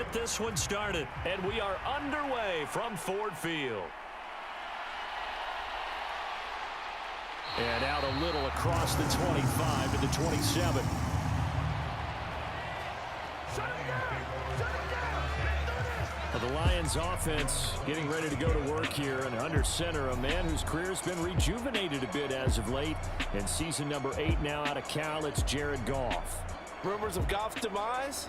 get this one started. And we are underway from Ford Field. And out a little across the 25 to the 27. The Lions offense getting ready to go to work here, and under center, a man whose career has been rejuvenated a bit as of late. And season number 8 now out of Cal, it's Jared Goff. Rumors of Goff's demise?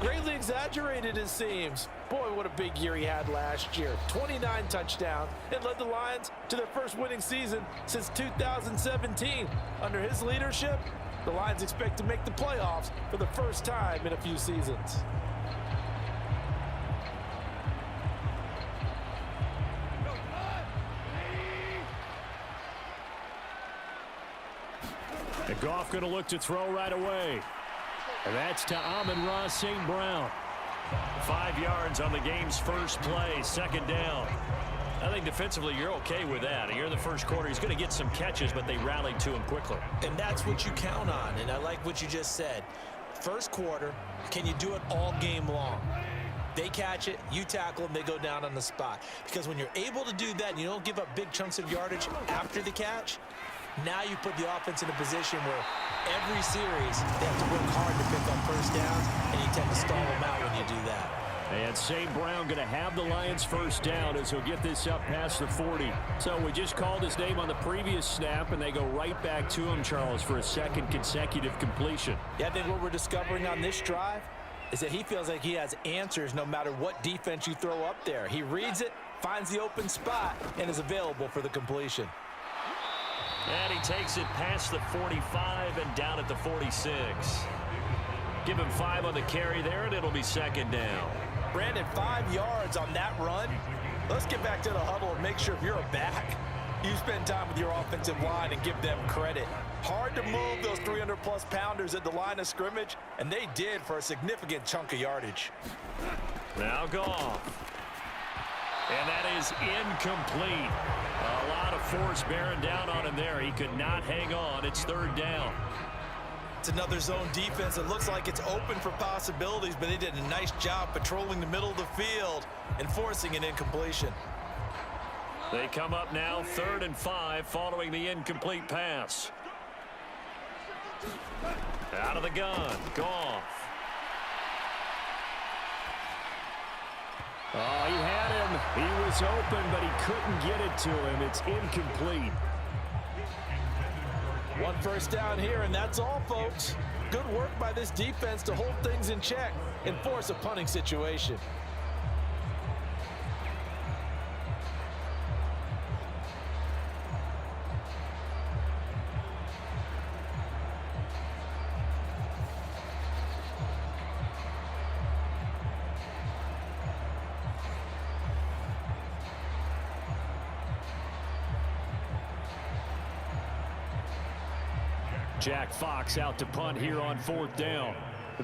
Greatly exaggerated, it seems. Boy, what a big year he had last year. 29 touchdowns and led the Lions to their first winning season since 2017. Under his leadership, the Lions expect to make the playoffs for the first time in a few seasons. And Goff going to look to throw right away. And that's to Amon-Ra St. Brown. 5 yards on the game's first play, second down. I think defensively you're okay with that. Here in the first quarter, he's going to get some catches, but they rallied to him quickly. And that's what you count on, and I like what you just said. First quarter, can you do it all game long? They catch it, you tackle them, they go down on the spot. Because when you're able to do that and you don't give up big chunks of yardage after the catch, now you put the offense in a position where every series they have to work hard to pick up first downs, and you tend to stall them out when you do that. And St. Brown going to have the Lions first down as he'll get this up past the 40. So we just called his name on the previous snap, and they go right back to him, Charles, for a second consecutive completion. Yeah, I think what we're discovering on this drive is that he feels like he has answers no matter what defense you throw up there. He reads it, finds the open spot, and is available for the completion. And he takes it past the 45 and down at the 46. Give him 5 on the carry there, and it'll be second down. Brandon, 5 yards on that run. Let's get back to the huddle and make sure if you're a back, you spend time with your offensive line and give them credit. Hard to move those 300-plus pounders at the line of scrimmage, and they did for a significant chunk of yardage. Now Goff. And that is incomplete. A lot of force bearing down on him there. He could not hang on. It's third down. It's another zone defense. It looks like it's open for possibilities, but they did a nice job patrolling the middle of the field and forcing an incompletion. They come up now 3rd and 5 following the incomplete pass. Out of the gun. Goff. Oh, he had him. He was open, but he couldn't get it to him. It's incomplete. 1 first down here, and that's all, folks. Good work by this defense to hold things in check and force a punting situation. Jack Fox out to punt here on 4th down.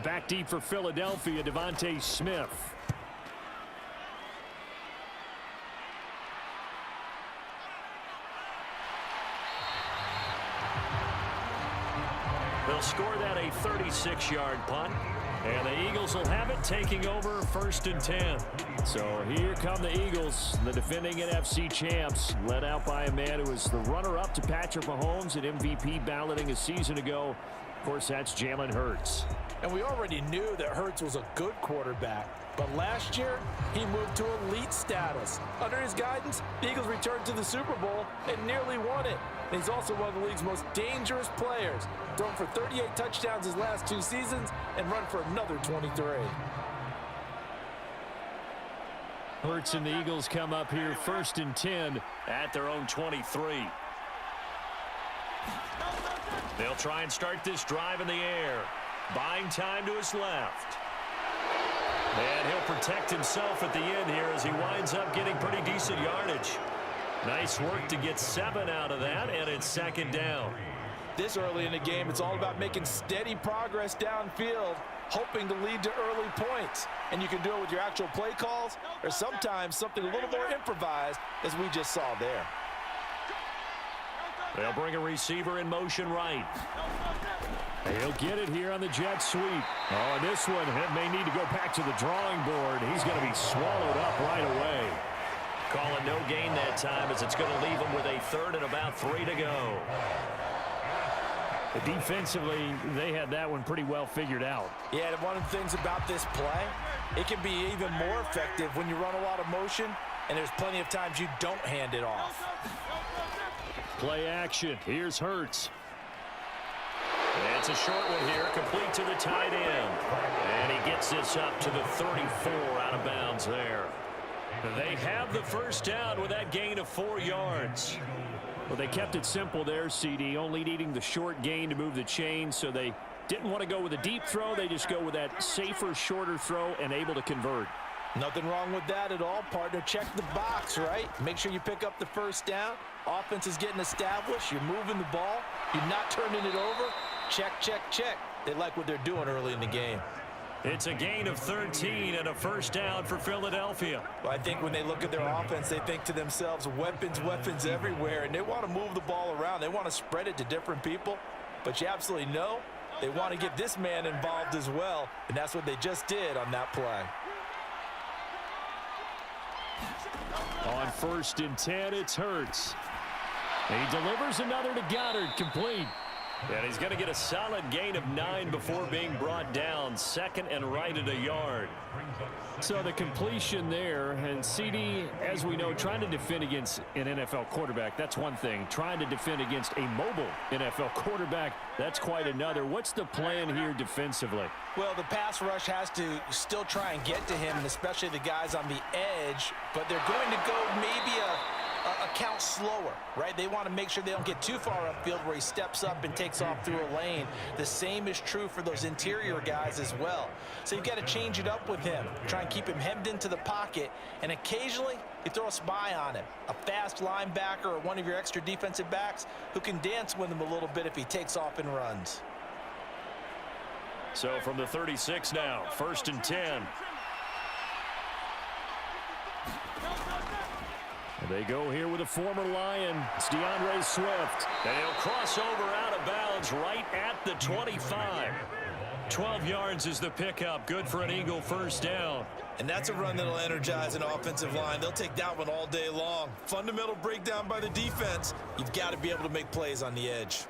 Back deep for Philadelphia, Devontae Smith. They'll score that a 36-yard punt. And the Eagles will have it, taking over 1st and 10. So here come the Eagles, the defending NFC champs, led out by a man who was the runner-up to Patrick Mahomes at MVP balloting a season ago. Of course, that's Jalen Hurts. And we already knew that Hurts was a good quarterback. But last year, he moved to elite status. Under his guidance, the Eagles returned to the Super Bowl and nearly won it. And he's also one of the league's most dangerous players. Thrown for 38 touchdowns his last 2 seasons and run for another 23. Hurts and the Eagles come up here 1st and 10 at their own 23. They'll try and start this drive in the air. Buying time to his left. And he'll protect himself at the end here as he winds up getting pretty decent yardage. Nice work to get 7 out of that, and it's 2nd down. This early in the game, it's all about making steady progress downfield, hoping to lead to early points. And you can do it with your actual play calls or sometimes something a little more improvised, as we just saw there. They'll bring a receiver in motion right. He'll get it here on the jet sweep. Oh, and this one may need to go back to the drawing board. He's going to be swallowed up right away. Calling no gain that time as it's going to leave him with a third and about 3 to go. Defensively, they had that one pretty well figured out. Yeah, and one of the things about this play, it can be even more effective when you run a lot of motion, and there's plenty of times you don't hand it off. Play action. Here's Hurts. It's a short one here, complete to the tight end. And he gets this up to the 34 out of bounds there. They have the first down with that gain of 4 yards. Well, they kept it simple there, CD, only needing the short gain to move the chains, so they didn't want to go with a deep throw. They just go with that safer, shorter throw and able to convert. Nothing wrong with that at all, partner. Check the box, right? Make sure you pick up the first down. Offense is getting established. You're moving the ball. You're not turning it over. Check, check, check. They like what they're doing early in the game. It's a gain of 13 and a first down for Philadelphia. Well, I think when they look at their offense, they think to themselves, weapons, weapons everywhere, and they want to move the ball around. They want to spread it to different people, but you absolutely know they want to get this man involved as well, and that's what they just did on that play. On 1st and 10, it's Hurts. He delivers another to Goddard, complete. And he's going to get a solid gain of 9 before being brought down. Second and right at a yard. So the completion there, and CD, as we know, trying to defend against an NFL quarterback, that's one thing. Trying to defend against a mobile NFL quarterback, that's quite another. What's the plan here defensively? Well, the pass rush has to still try and get to him, and especially the guys on the edge, but they're going to go maybe a count slower, right? They want to make sure they don't get too far upfield where he steps up and takes off through a lane. The same is true for those interior guys as well. So you've got to change it up with him. Try and keep him hemmed into the pocket, and occasionally you throw a spy on him. A fast linebacker or one of your extra defensive backs who can dance with him a little bit if he takes off and runs. So from the 36 now, 1st and 10. They go here with a former Lion. It's DeAndre Swift. And he'll cross over out of bounds right at the 25. 12 yards is the pickup. Good for an Eagle first down. And that's a run that'll energize an offensive line. They'll take that one all day long. Fundamental breakdown by the defense. You've got to be able to make plays on the edge.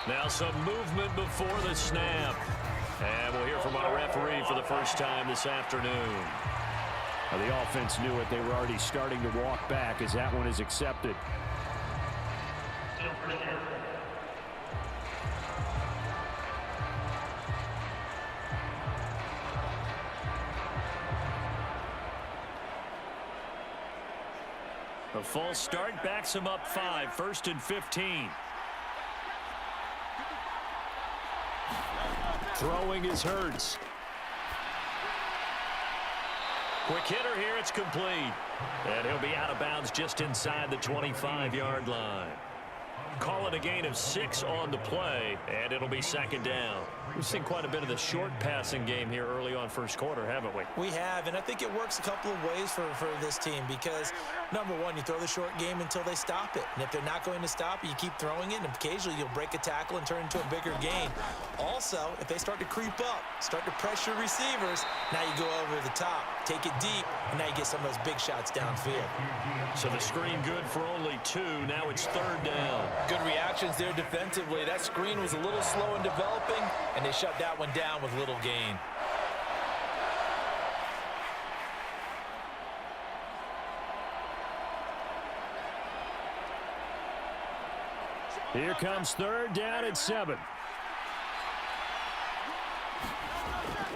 Now some movement before the snap. And we'll hear from our referee for the first time this afternoon. Now the offense knew it. They were already starting to walk back as that one is accepted. A false start backs him up 5, 1st and 15. Throwing is Hurts. Quick hitter here, it's complete. And he'll be out of bounds just inside the 25-yard line. Call it a gain of 6 on the play, and it'll be 2nd down. We've seen quite a bit of the short passing game here early on first quarter, haven't we? We have, and I think it works a couple of ways for this team because, number one, you throw the short game until they stop it. And if they're not going to stop it, you keep throwing it, and occasionally you'll break a tackle and turn it into a bigger gain. Also, if they start to creep up, start to pressure receivers, now you go over the top, take it deep, and now you get some of those big shots downfield. So the screen good for only 2. Now it's 3rd down. Good reactions there defensively. That screen was a little slow in developing, and they shut that one down with little gain. Here comes 3rd down at 7.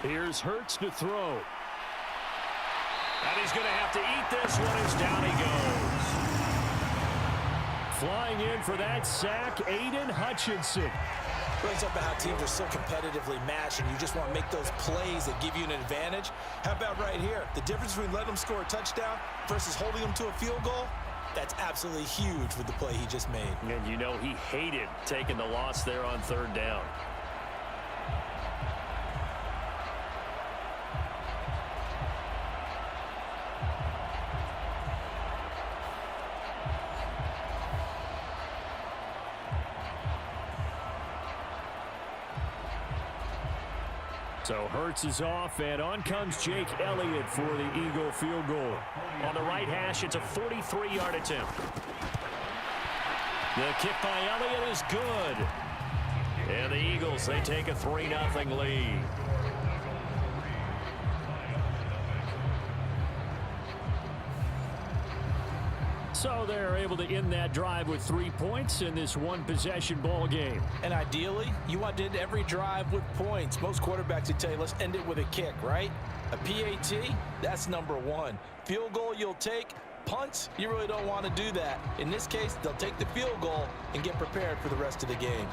Here's Hurts to throw. And he's going to have to eat this one as down he goes. Flying in for that sack, Aiden Hutchinson. Brings up about how teams are so competitively matched, and you just want to make those plays that give you an advantage. How about right here? The difference between letting them score a touchdown versus holding them to a field goal? That's absolutely huge with the play he just made. And you know he hated taking the loss there on third down. So Hurts is off, and on comes Jake Elliott for the Eagle field goal. On the right hash, it's a 43-yard attempt. The kick by Elliott is good. And the Eagles, they take a 3-0 lead. So they're able to end that drive with 3 points in this one-possession ball game. And ideally, you want to end every drive with points. Most quarterbacks would tell you, let's end it with a kick, right? A PAT, that's number one. Field goal you'll take. Punts, you really don't want to do that. In this case, they'll take the field goal and get prepared for the rest of the game.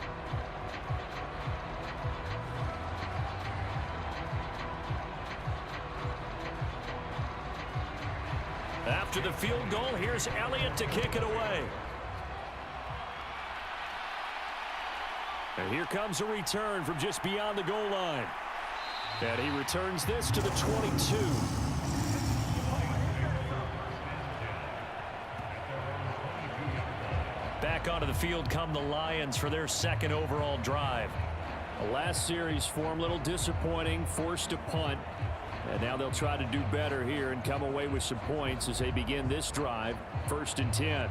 After the field goal, here's Elliott to kick it away. And here comes a return from just beyond the goal line. And he returns this to the 22. Back onto the field come the Lions for their second overall drive. The last series form, a little disappointing, forced to punt. And now they'll try to do better here and come away with some points as they begin this drive, 1st and 10.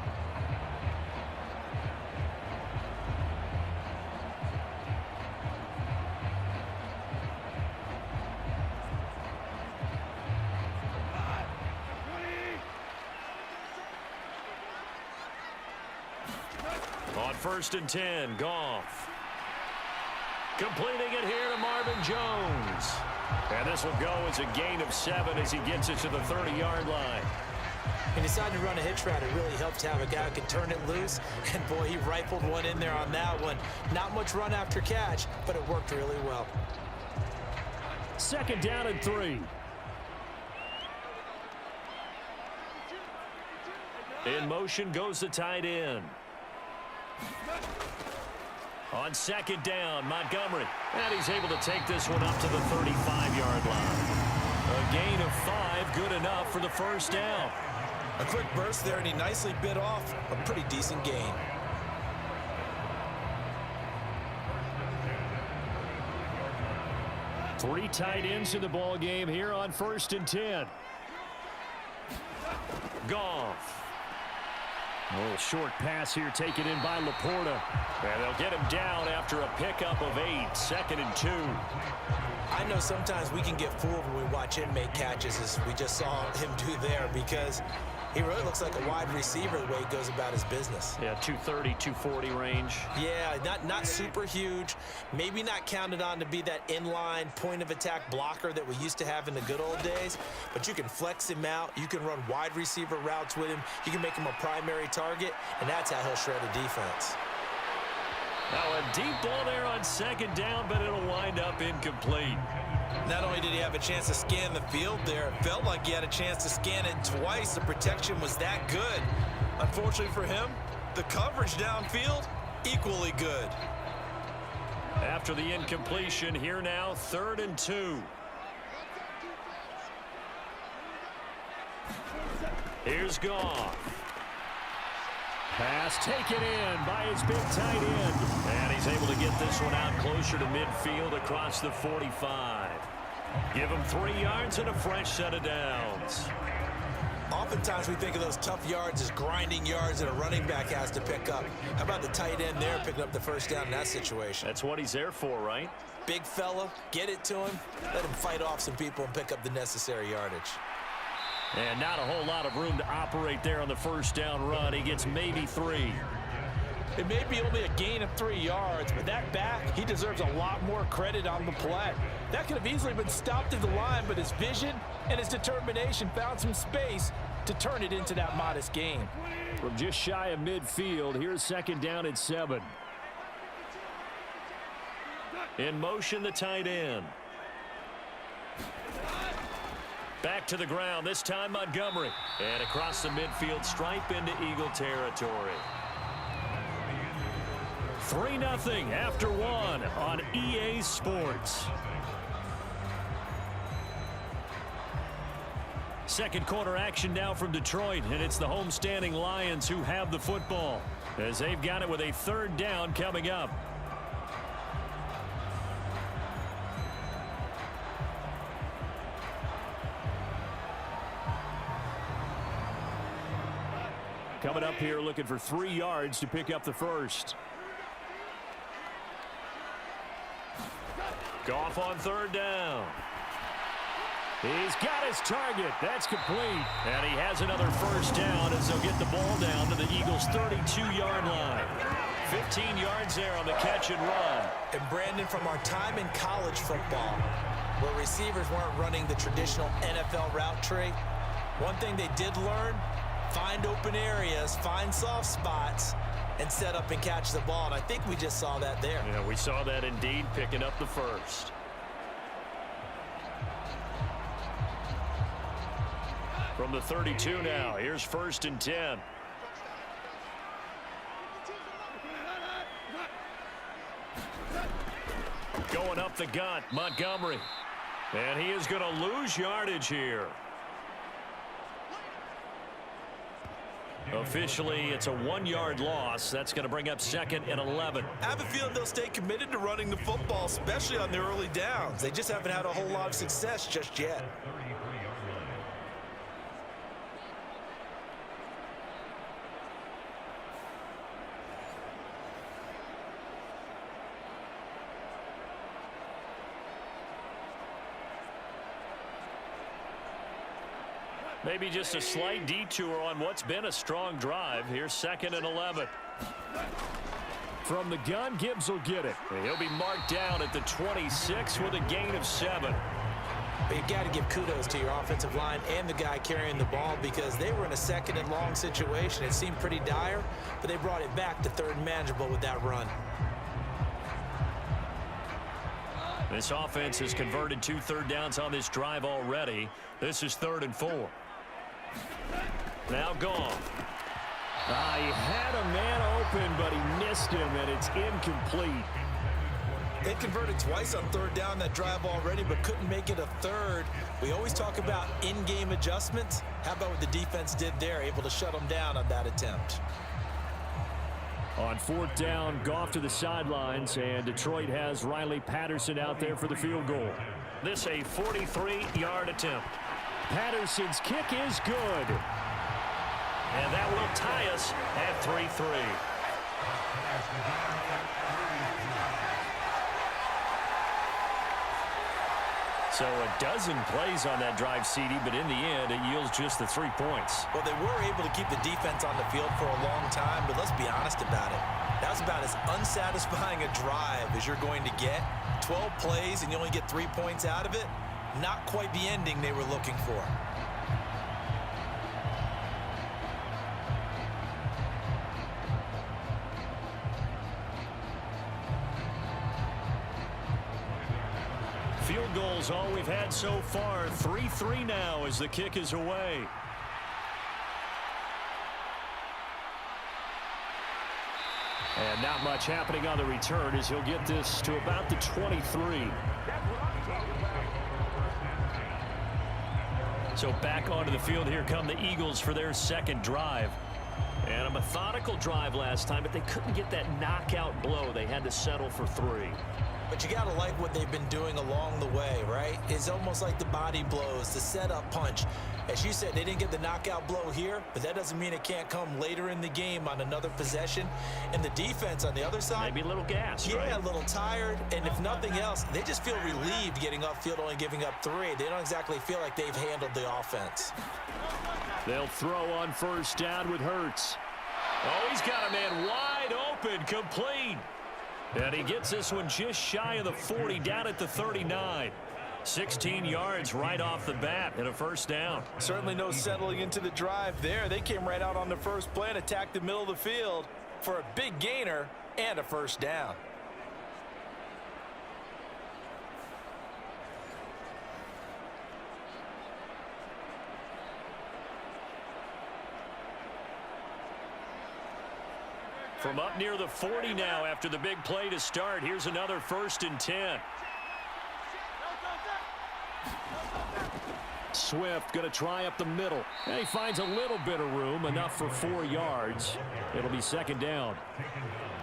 On 1st and 10, Goff. Completing it here to Marvin Jones. And this will go as a gain of 7 as he gets it to the 30-yard line. He decided to run a hitch route. It really helped to have a guy who can turn it loose. And, boy, he rifled one in there on that one. Not much run after catch, but it worked really well. 2nd down and 3. In motion goes the tight end. On 2nd down, Montgomery. And he's able to take this one up to the 35-yard line. A gain of 5, good enough for the 1st down. A quick burst there, and he nicely bit off a pretty decent gain. Three tight ends in the ball game here on 1st and 10. Goff. A little short pass here taken in by Laporta. And they'll get him down after a pickup of 8, 2nd and 2. I know sometimes we can get fooled when we watch him make catches, as we just saw him do there, because he really looks like a wide receiver the way he goes about his business. Yeah, 230, 240 range. Yeah, not super huge. Maybe not counted on to be that inline point-of-attack blocker that we used to have in the good old days, but you can flex him out. You can run wide receiver routes with him. You can make him a primary target, and that's how he'll shred a defense. Now a deep ball there on 2nd down, but it'll wind up incomplete. Not only did he have a chance to scan the field there, it felt like he had a chance to scan it twice. The protection was that good. Unfortunately for him, the coverage downfield, equally good. After the incompletion, here now, 3rd and 2. Here's Goff. Pass taken in by his big tight end. And he's able to get this one out closer to midfield across the 45. Give him 3 yards and a fresh set of downs. Oftentimes we think of those tough yards as grinding yards that a running back has to pick up. How about the tight end there picking up the 1st down in that situation? That's what he's there for, right? Big fella, get it to him, let him fight off some people and pick up the necessary yardage. And not a whole lot of room to operate there on the 1st down run. He gets maybe 3. It may be only a gain of 3 yards, but that back, he deserves a lot more credit on the play. That could have easily been stopped at the line, but his vision and his determination found some space to turn it into that modest gain. From just shy of midfield, here's 2nd down and 7. In motion, the tight end. Back to the ground, this time Montgomery. And across the midfield stripe into Eagle territory. 3-0 after one on EA Sports. Second quarter action now from Detroit, and it's the homestanding Lions who have the football as they've got it with a third down coming up. Coming up here looking for 3 yards to pick up the first. Goff on third down. He's got his target. That's complete. And he has another first down as they'll get the ball down to the Eagles' 32-yard line. 15 yards there on the catch and run. And Brandon, from our time in college football, where receivers weren't running the traditional NFL route tree, one thing they did learn, find open areas, find soft spots, and set up and catch the ball. And I think we just saw that there. Yeah, we saw that indeed, picking up the first. From the 32 now, here's 1st and 10. Going up the gut, Montgomery. And he is going to lose yardage here. Officially, it's a 1-yard loss. That's going to bring up 2nd and 11. I have a feeling they'll stay committed to running the football, especially on the early downs. They just haven't had a whole lot of success just yet. Maybe just a slight detour on what's been a strong drive. Here's 2nd and 11. From the gun, Gibbs will get it. He'll be marked down at the 26 with a gain of 7. But you've got to give kudos to your offensive line and the guy carrying the ball, because they were in a 2nd and long situation. It seemed pretty dire, but they brought it back to 3rd and manageable with that run. This offense has converted 2 third downs on this drive already. This is 3rd and 4. Now gone. He had a man open, but he missed him, and it's incomplete. They converted twice on 3rd down that drive already, but couldn't make it a 3rd. We always talk about in-game adjustments. How about what the defense did there, able to shut them down on that attempt? On 4th down, Goff to the sidelines, and Detroit has Riley Patterson out there for the field goal. This a 43-yard attempt. Patterson's kick is good. And that will tie us at 3-3. So a dozen plays on that drive, CD, but in the end, it yields just the 3 points. Well, they were able to keep the defense on the field for a long time, but let's be honest about it. That was about as unsatisfying a drive as you're going to get. 12 plays and you only get 3 points out of it. Not quite the ending they were looking for. Field goals all we've had so far. 3-3 now as the kick is away. And not much happening on the return as he'll get this to about the 23. So back onto the field, here come the Eagles for their 2nd drive. And a methodical drive last time, but they couldn't get that knockout blow. They had to settle for 3. But you got to like what they've been doing along the way, right? It's almost like the body blows, the setup punch. As you said, they didn't get the knockout blow here, but that doesn't mean it can't come later in the game on another possession. And the defense on the other side, maybe a little gas, right? Yeah, a little tired. And if nothing else, they just feel relieved getting upfield, only giving up 3. They don't exactly feel like they've handled the offense. They'll throw on 1st down with Hurts. Oh, he's got a man wide open, complete. And he gets this one just shy of the 40, down at the 39. 16 yards right off the bat and a 1st down. Certainly no settling into the drive there. They came right out on the first play and attacked the middle of the field for a big gainer and a 1st down. From up near the 40 now after the big play to start. Here's another 1st and 10. Swift going to try up the middle. And he finds a little bit of room, enough for 4 yards. It'll be 2nd down.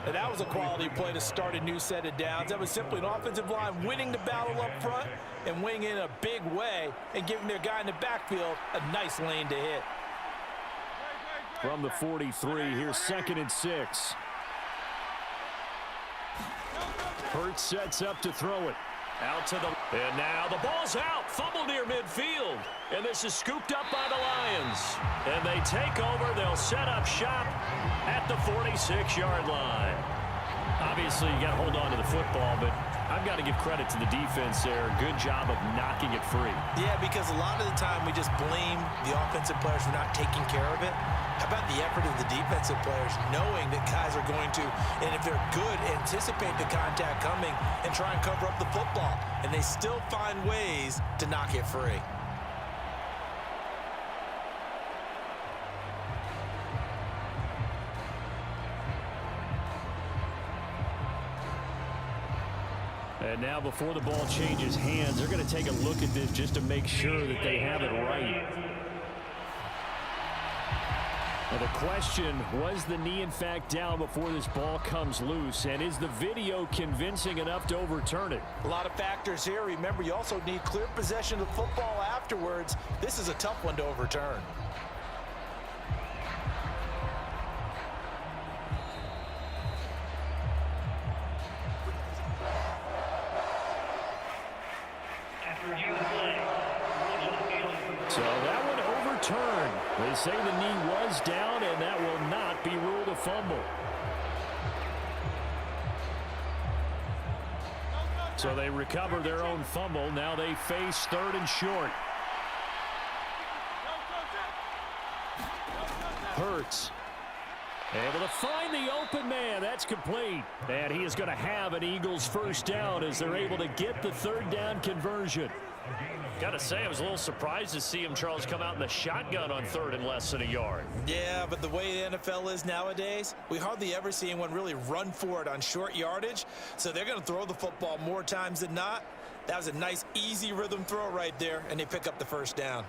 And that was a quality play to start a new set of downs. That was simply an offensive line winning the battle up front and winning in a big way and giving their guy in the backfield a nice lane to hit. From the 43, here's 2nd and 6. Hurts sets up to throw it. Out to the... And now the ball's out. Fumble near midfield. And this is scooped up by the Lions. And they take over. They'll set up shop at the 46-yard line. Obviously, you got to hold on to the football, but I've got to give credit to the defense there. Good job of knocking it free. Yeah, because a lot of the time we just blame the offensive players for not taking care of it. How about the effort of the defensive players knowing that guys are going to, and if they're good, anticipate the contact coming and try and cover up the football. And they still find ways to knock it free. And now before the ball changes hands, they're going to take a look at this just to make sure that they have it right. Now the question, was the knee in fact down before this ball comes loose? And is the video convincing enough to overturn it? A lot of factors here. Remember, you also need clear possession of the football afterwards. This is a tough one to overturn. So that one overturned. They say the knee was down, and that will not be ruled a fumble. So they recover their own fumble. Now they face 3rd and short. Hurts. Able to find the open man. That's complete. And he is going to have an Eagles 1st down as they're able to get the 3rd down conversion. Got to say, I was a little surprised to see him, Charles, come out in the shotgun on 3rd and less than a yard. Yeah, but the way the NFL is nowadays, we hardly ever see anyone really run for it on short yardage. So they're going to throw the football more times than not. That was a nice, easy rhythm throw right there, and they pick up the 1st down.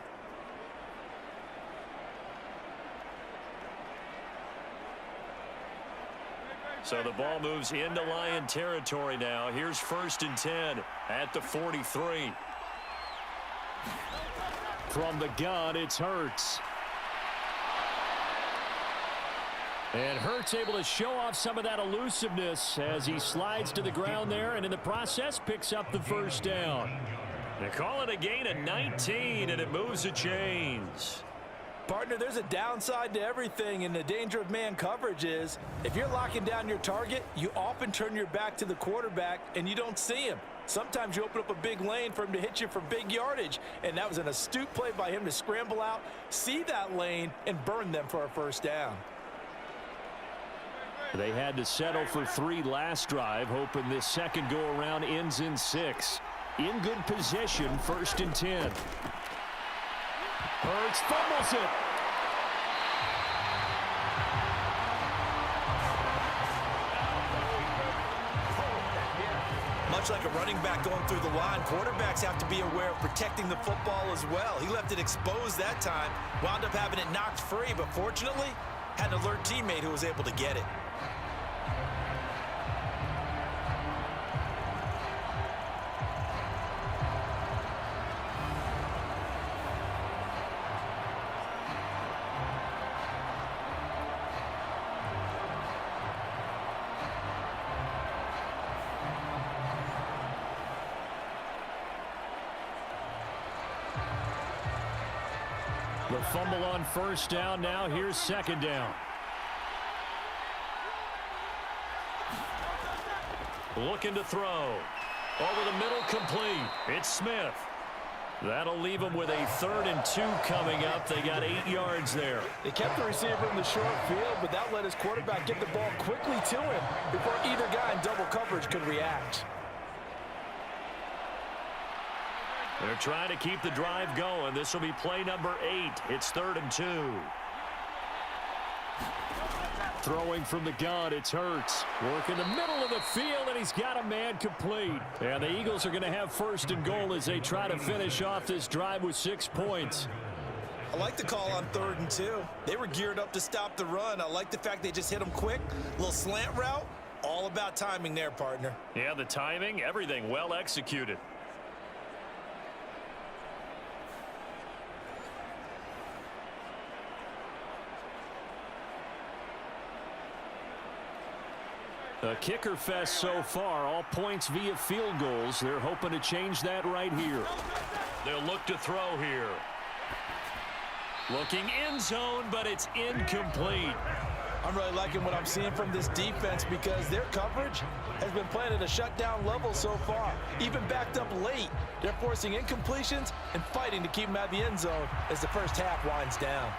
So the ball moves into Lion territory now. Here's 1st and 10 at the 43. From the gun, it's Hurts. And Hurts able to show off some of that elusiveness as he slides to the ground there, and in the process picks up the 1st down. They call it a gain of 19, and it moves the chains. Partner, there's a downside to everything, and the danger of man coverage is if you're locking down your target, you often turn your back to the quarterback and you don't see him. Sometimes you open up a big lane for him to hit you for big yardage, and that was an astute play by him to scramble out, see that lane, and burn them for a 1st down. They had to settle for 3 last drive, hoping this second go-around ends in 6. In good position, 1st and 10. Hurts fumbles it. Much like a running back going through the line, quarterbacks have to be aware of protecting the football as well. He left it exposed that time, wound up having it knocked free, but fortunately, had an alert teammate who was able to get it. The fumble on 1st down. Now here's 2nd down. Looking to throw. Over the middle, complete. It's Smith. That'll leave them with a 3rd and 2 coming up. They got 8 yards there. They kept the receiver in the short field, but that let his quarterback get the ball quickly to him before either guy in double coverage could react. They're trying to keep the drive going. This will be play number 8. It's 3rd and 2. Throwing from the gun, it's Hurts. Work in the middle of the field, and he's got a man complete. And the Eagles are going to have first and goal as they try to finish off this drive with 6 points. I like the call on 3rd and 2. They were geared up to stop the run. I like the fact they just hit them quick. Little slant route. All about timing there, partner. Yeah, the timing, everything well executed. A kicker fest so far, all points via field goals. They're hoping to change that right here. They'll look to throw here. Looking end zone, but it's incomplete. I'm really liking what I'm seeing from this defense because their coverage has been playing at a shutdown level so far. Even backed up late, they're forcing incompletions and fighting to keep them out of the end zone as the first half winds down.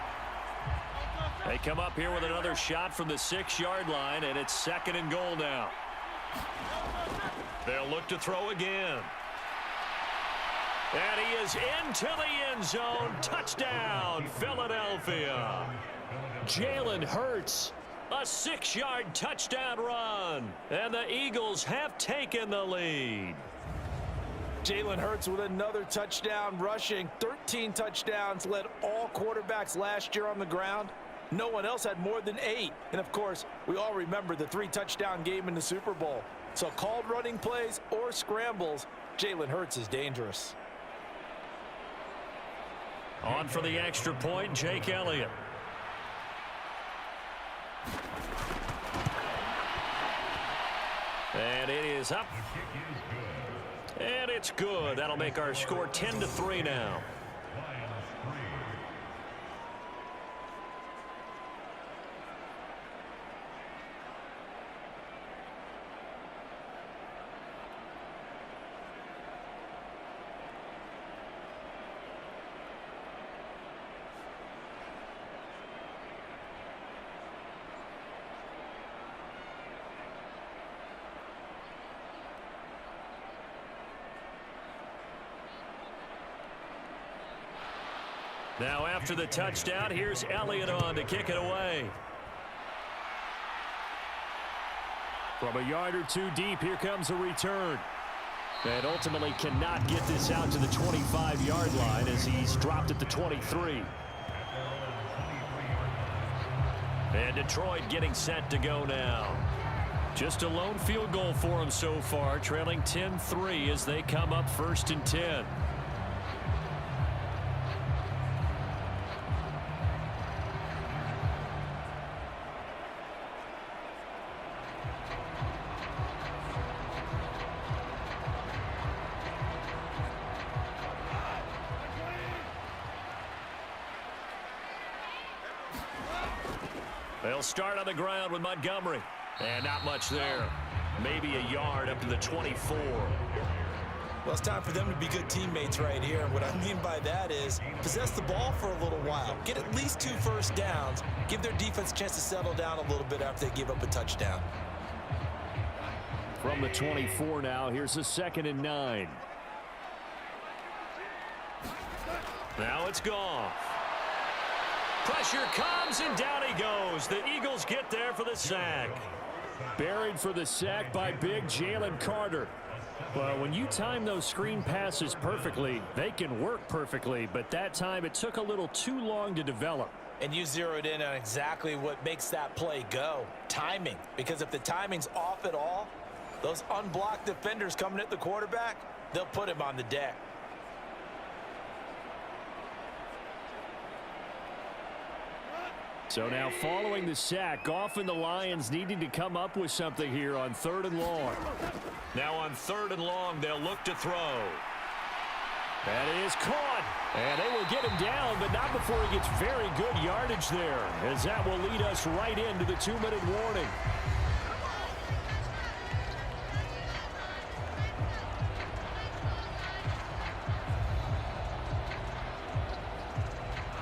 They come up here with another shot from the 6-yard line, and it's 2nd and goal now. They'll look to throw again. And he is into the end zone. Touchdown, Philadelphia. Jalen Hurts, a 6-yard touchdown run. And the Eagles have taken the lead. Jalen Hurts with another touchdown rushing. 13 touchdowns, led all quarterbacks last year on the ground. No one else had more than 8. And, of course, we all remember the 3-touchdown game in the Super Bowl. So called running plays or scrambles, Jalen Hurts is dangerous. On for the extra point, Jake Elliott. And it is up. And it's good. That'll make our score 10-3 now. Now after the touchdown, here's Elliott on to kick it away. From a yard or two deep, here comes a return. And ultimately cannot get this out to the 25-yard line as he's dropped at the 23. And Detroit getting set to go now. Just a lone field goal for him so far, trailing 10-3 as they come up 1st and 10. They'll start on the ground with Montgomery. And not much there. Maybe a yard up to the 24. Well, it's time for them to be good teammates right here. And what I mean by that is possess the ball for a little while. Get at least 2 first downs. Give their defense a chance to settle down a little bit after they give up a touchdown. From the 24 now, here's a 2nd and 9. Now it's Goff. Pressure comes, and down he goes. The Eagles get there for the sack. Buried for the sack by big Jalen Carter. Well, when you time those screen passes perfectly, they can work perfectly, but that time it took a little too long to develop. And you zeroed in on exactly what makes that play go. Timing. Because if the timing's off at all, those unblocked defenders coming at the quarterback, they'll put him on the deck. So now following the sack, Goff and the Lions needing to come up with something here on 3rd and long. Now on 3rd and long, they'll look to throw. That is caught. And they will get him down, but not before he gets very good yardage there, as that will lead us right into the 2-minute warning.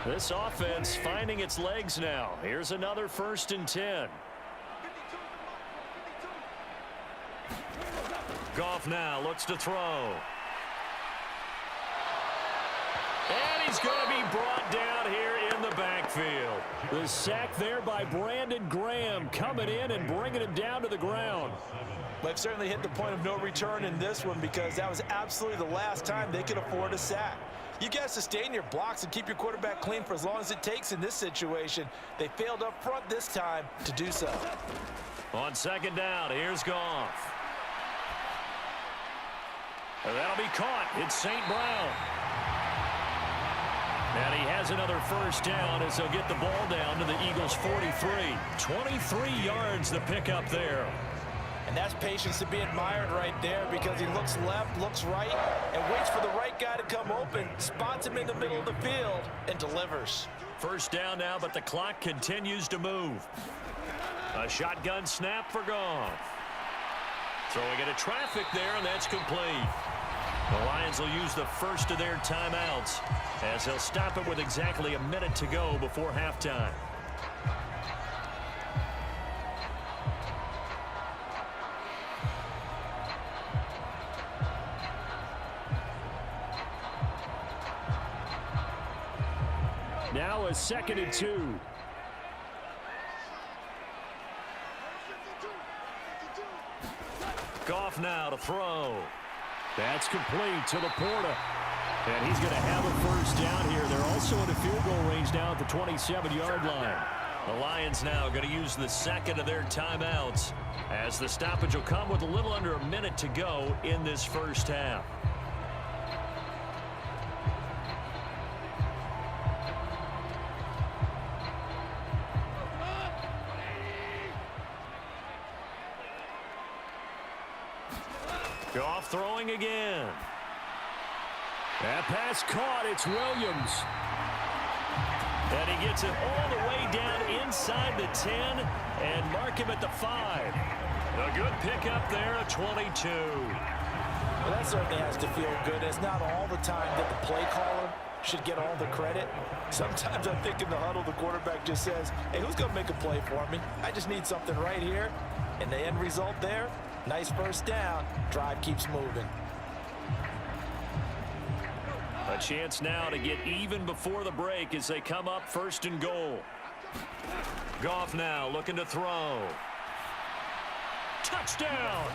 This offense finding its legs now. Here's another 1st and 10. Goff now looks to throw. And he's going to be brought down here in the backfield. The sack there by Brandon Graham, coming in and bringing him down to the ground. They've certainly hit the point of no return in this one because that was absolutely the last time they could afford a sack. You got to sustain your blocks and keep your quarterback clean for as long as it takes in this situation. They failed up front this time to do so. On second down, here's Goff. And that'll be caught. It's St. Brown. And he has another first down as they'll get the ball down to the Eagles' 43. 23 yards the pickup there. And that's patience to be admired right there because he looks left, looks right, and waits for the right guy to come open, spots him in the middle of the field, and delivers. First down now, but the clock continues to move. A shotgun snap for Goff. Throwing into traffic there, and that's complete. The Lions will use the first of their timeouts as they'll stop it with exactly a minute to go before halftime. Now a 2nd and 2. Goff now to throw. That's complete to Laporta. And he's going to have a first down here. They're also in a field goal range now at the 27-yard line. The Lions now going to use the second of their timeouts as the stoppage will come with a little under a minute to go in this first half. Goff throwing again. That pass caught. It's Williams. And he gets it all the way down inside the 10 and mark him at the 5. A good pickup there at 22. Well, that certainly has to feel good. It's not all the time that the play caller should get all the credit. Sometimes I think in the huddle, the quarterback just says, hey, who's going to make a play for me? I just need something right here. And the end result there, nice first down. Drive keeps moving. A chance now to get even before the break as they come up 1st and goal. Goff now looking to throw. Touchdown!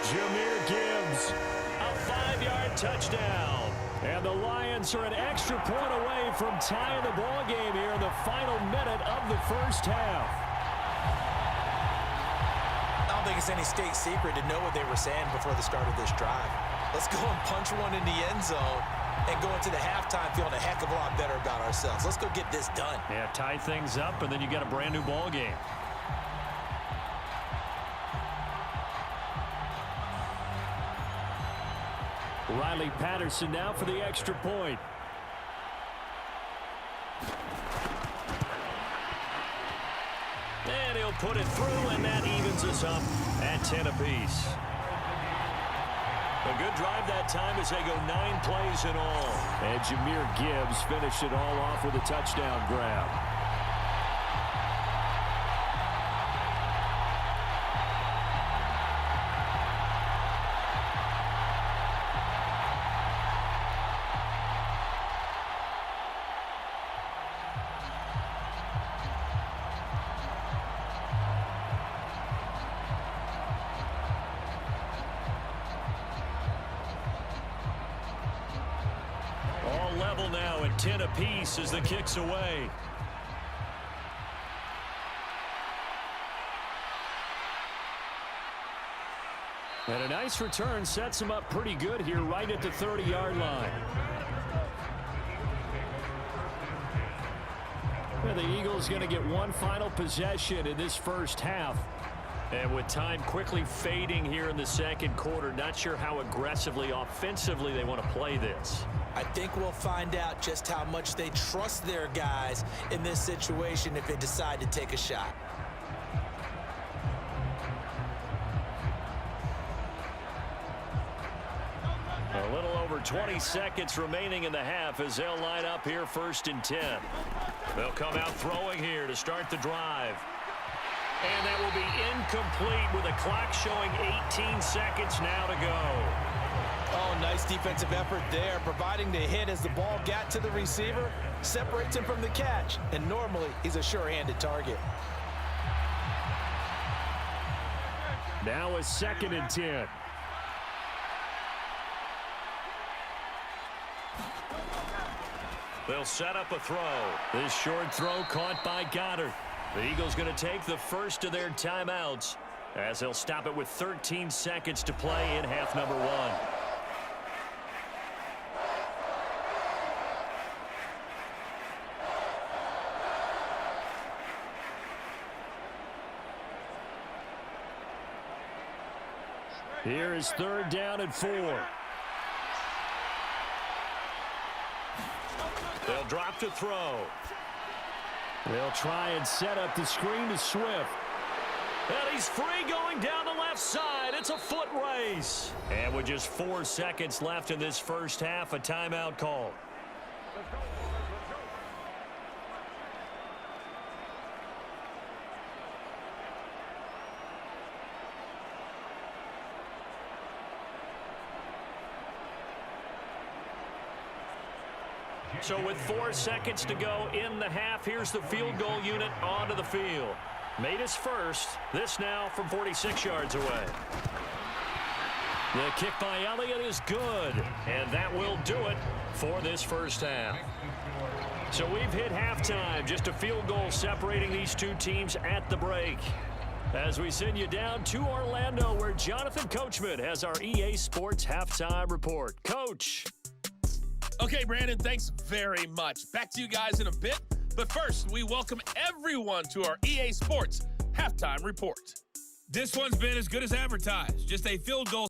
Jahmyr Gibbs. A 5-yard touchdown. And the Lions are an extra point away from tying the ball game here in the final minute of the first half. I don't think it's any state secret to know what they were saying before the start of this drive. Let's go and punch one in the end zone and go into the halftime feeling a heck of a lot better about ourselves. Let's go get this done. Yeah, tie things up, and then you got a brand new ball game. Riley Patterson now for the extra point. And he'll put it through, and that evens us up at 10 apiece. A good drive that time as they go 9 plays in all. And Jahmyr Gibbs finished it all off with a touchdown grab. Level now at 10 apiece as the kick's away. And a nice return sets him up pretty good here right at the 30-yard line. And the Eagles going to get one final possession in this first half. And with time quickly fading here in the second quarter, not sure how aggressively, offensively they want to play this. I think we'll find out just how much they trust their guys in this situation if they decide to take a shot. A little over 20 seconds remaining in the half as they'll line up here 1st and 10. They'll come out throwing here to start the drive. And that will be incomplete with a clock showing 18 seconds now to go. Oh, Oh, nice defensive effort there, providing the hit as the ball got to the receiver, separates him from the catch, and normally he's a sure-handed target. Now a 2nd and 10. They'll set up a throw. This short throw caught by Goddard. The Eagles going to take the first of their timeouts as they'll stop it with 13 seconds to play in half number 1. Here is 3rd down and 4. They'll drop to throw. They'll try and set up the screen to Swift. And he's free going down the left side. It's a foot race. And with just 4 seconds left in this first half, a timeout call. So with 4 seconds to go in the half, here's the field goal unit onto the field. Made his first. This now from 46 yards away. The kick by Elliott is good. And that will do it for this first half. So we've hit halftime. Just a field goal separating these two teams at the break. As we send you down to Orlando, where Jonathan Coachman has our EA Sports halftime report. Coach. Okay, Brandon, thanks very much. Back to you guys in a bit. But first, we welcome everyone to our EA Sports halftime report. This one's been as good as advertised. Just a field goal